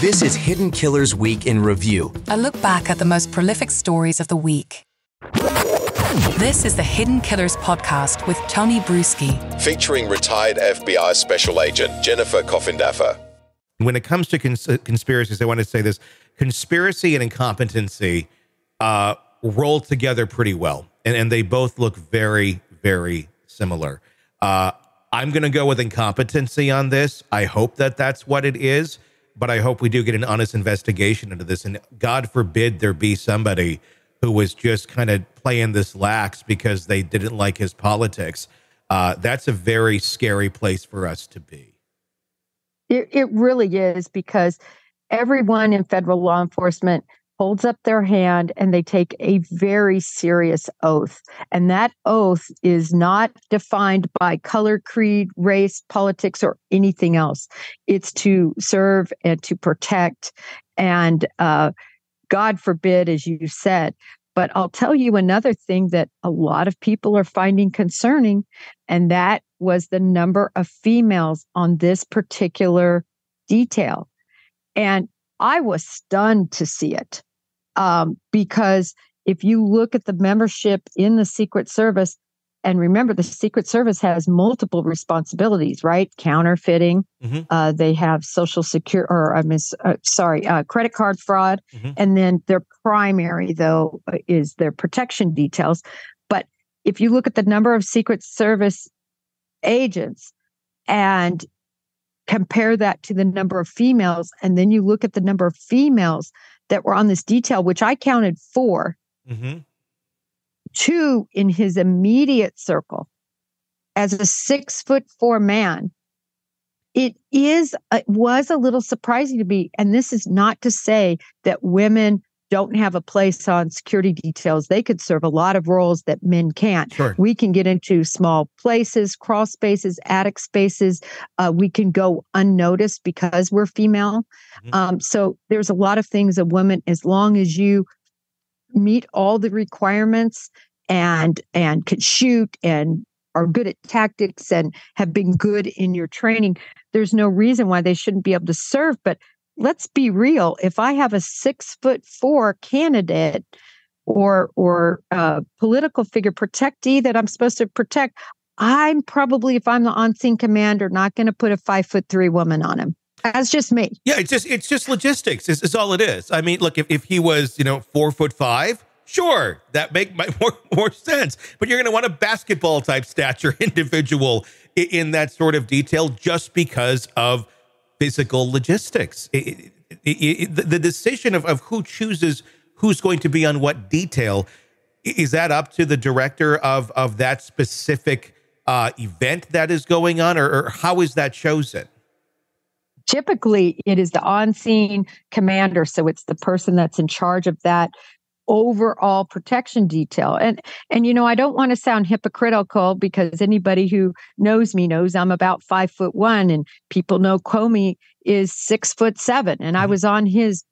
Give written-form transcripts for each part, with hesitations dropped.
This is Hidden Killers Week in Review. A look back at the most prolific stories of the week. This is the Hidden Killers podcast with Tony Brueski. Featuring retired FBI Special Agent Jennifer Coffindaffer. When it comes to conspiracies, I want to say this. Conspiracy and incompetency roll together pretty well. And they both look very, very similar. I'm going to go with incompetency on this. I hope that that's what it is. But I hope we do get an honest investigation into this. And God forbid there be somebody who was just kind of playing this lax because they didn't like his politics. That's a very scary place for us to be. It really is, because everyone in federal law enforcement holds up their hand and they take a very serious oath. And that oath is not defined by color, creed, race, politics, or anything else. It's to serve and to protect. And God forbid, as you said. But I'll tell you another thing that a lot of people are finding concerning, and that was the number of females on this particular detail. And I was stunned to see it. Because if you look at the membership in the Secret Service, and remember, the Secret Service has multiple responsibilities, right? Counterfeiting. Mm-hmm. They have Social Security, credit card fraud. Mm-hmm. And then their primary, though, is their protection details. But if you look at the number of Secret Service agents and compare that to the number of females, and then you look at the number of females that were on this detail, which I counted 4, mm-hmm. 2 in his immediate circle. As a 6'4" man, it was a little surprising to me. And this is not to say that women don't have a place on security details. They could serve a lot of roles that men can't. Sure. We can get into small places, crawl spaces, attic spaces. We can go unnoticed because we're female. Mm-hmm. So there's a lot of things a woman, as long as you meet all the requirements and can shoot and are good at tactics and have been good in your training, there's no reason why they shouldn't be able to serve. But let's be real. If I have a 6'4" candidate or political figure protectee that I'm supposed to protect, I'm probably, if I'm the on-scene commander, not going to put a 5'3" woman on him. That's just me. Yeah, it's just logistics. It's all it is. I mean, look, if he was 4'5", sure, that might more sense. But you're going to want a basketball type stature individual in that sort of detail just because of physical logistics. The decision of who chooses who's going to be on what detail, is that up to the director of that specific event that is going on, or how is that chosen? Typically, it is the on-scene commander, so it's the person that's in charge of that overall protection detail. And I don't want to sound hypocritical, because anybody who knows me knows I'm about 5'1", and people know Comey is 6'7", and mm-hmm. I was on his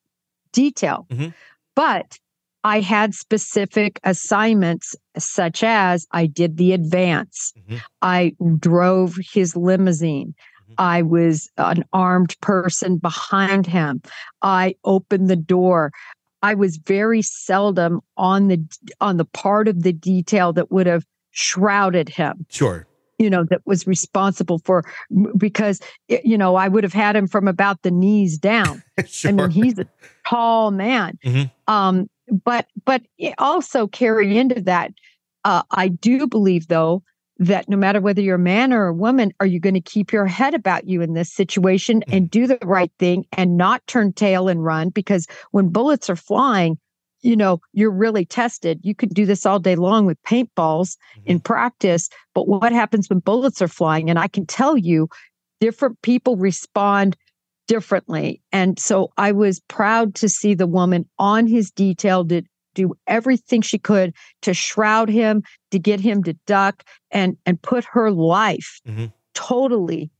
detail. Mm-hmm. But I had specific assignments, such as I did the advance. Mm-hmm. I drove his limousine. Mm-hmm. I was an armed person behind him. I opened the door. I was very seldom on the part of the detail that would have shrouded him. Sure. That was responsible for, because, I would have had him from about the knees down. Sure. I mean, he's a tall man. Mm-hmm. But also carry into that, I do believe, though, that no matter whether you're a man or a woman, are you going to keep your head about you in this situation and do the right thing and not turn tail and run? Because when bullets are flying, you're really tested. You could do this all day long with paintballs in practice, but what happens when bullets are flying? And I can tell you, different people respond differently. And so I was proud to see the woman on his detail did do everything she could to shroud him, to get him to duck, and put her life totally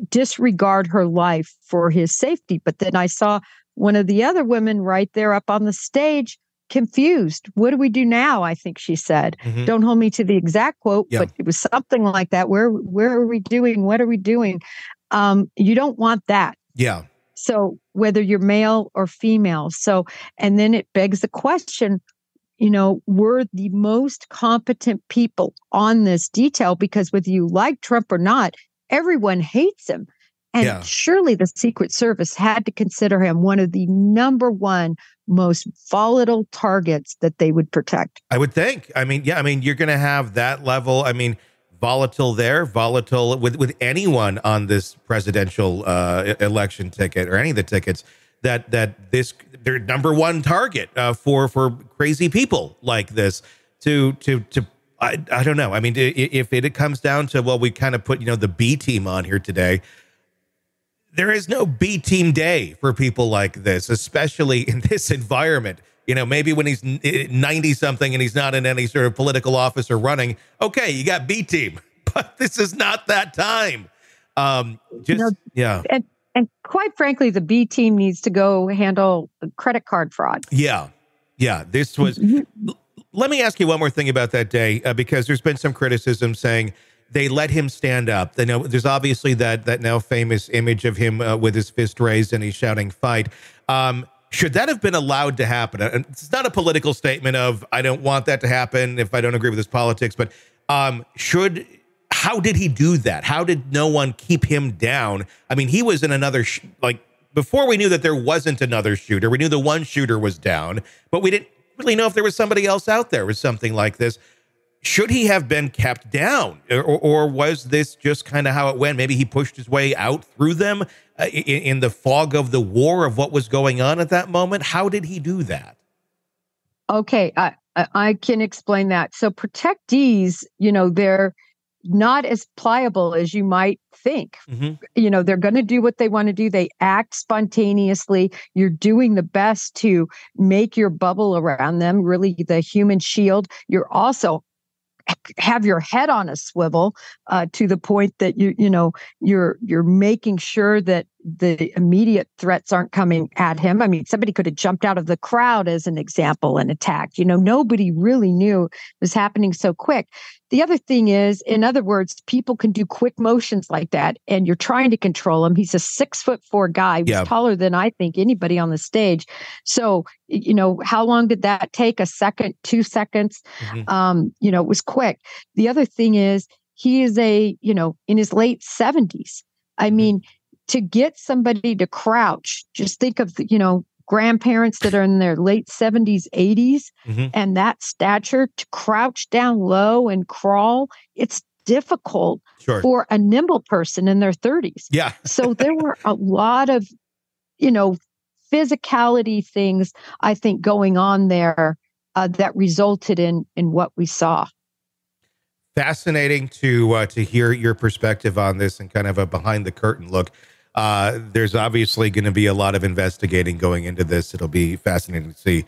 disregard her life for his safety. But then I saw one of the other women right there up on the stage, confused. What do we do now? I think she said. Mm-hmm. Don't hold me to the exact quote, but it was something like that. Where are we doing? What are we doing? You don't want that. Yeah. So whether you're male or female. So, and then it begs the question, were the most competent people on this detail, because whether you like Trump or not, everyone hates him. And surely the Secret Service had to consider him one of the number one most volatile targets that they would protect. I would think. I mean, you're going to have that level. I mean, volatile with anyone on this presidential election ticket or any of the tickets that they're number one target for crazy people like this I don't know. I mean, if it comes down to, well, we kind of put, the B team on here today. There is no B team day for people like this, especially in this environment. Maybe when he's 90 something and he's not in any sort of political office or running. Okay, you got B team, but this is not that time. And quite frankly, the B team needs to go handle credit card fraud. Yeah. This was. Let me ask you one more thing about that day, because there's been some criticism saying they let him stand up. There's obviously that now famous image of him with his fist raised and he's shouting "fight." Should that have been allowed to happen? And it's not a political statement of I don't want that to happen if I don't agree with his politics, but how did he do that? How did no one keep him down? I mean, he was in another before we knew that there wasn't another shooter. We knew the one shooter was down, but we didn't really know if there was somebody else out there with something like this. Should he have been kept down, or was this just kind of how it went? Maybe he pushed his way out through them in the fog of the war of what was going on at that moment. How did he do that? Okay, I can explain that. So protectees, they're not as pliable as you might think. Mm-hmm. They're going to do what they want to do. They act spontaneously. You're doing the best to make your bubble around them, really the human shield. You're also have your head on a swivel to the point that you're making sure that the immediate threats aren't coming at him. I mean, somebody could have jumped out of the crowd as an example and attacked. Nobody really knew it was happening so quick. The other thing is, in other words, people can do quick motions like that, and you're trying to control him. He's a 6'4" guy. He's taller than I think anybody on the stage. So, how long did that take? A second, 2 seconds? Mm-hmm. It was quick. The other thing is, he is in his late 70s. I mean, to get somebody to crouch, just think of, grandparents that are in their late 70s, 80s, mm-hmm. and that stature to crouch down low and crawl, it's difficult for a nimble person in their 30s. Yeah. So there were a lot of, physicality things, I think, going on there that resulted in what we saw. Fascinating to hear your perspective on this and kind of a behind the curtain look. There's obviously going to be a lot of investigating going into this. It'll be fascinating to see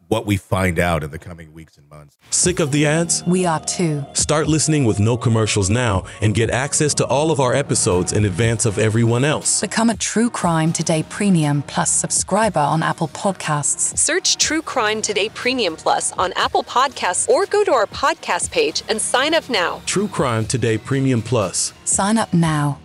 what we find out in the coming weeks and months. Sick of the ads? We are too. Start listening with no commercials now and get access to all of our episodes in advance of everyone else. Become a True Crime Today Premium Plus subscriber on Apple Podcasts. Search True Crime Today Premium Plus on Apple Podcasts or go to our podcast page and sign up now. True Crime Today Premium Plus. Sign up now.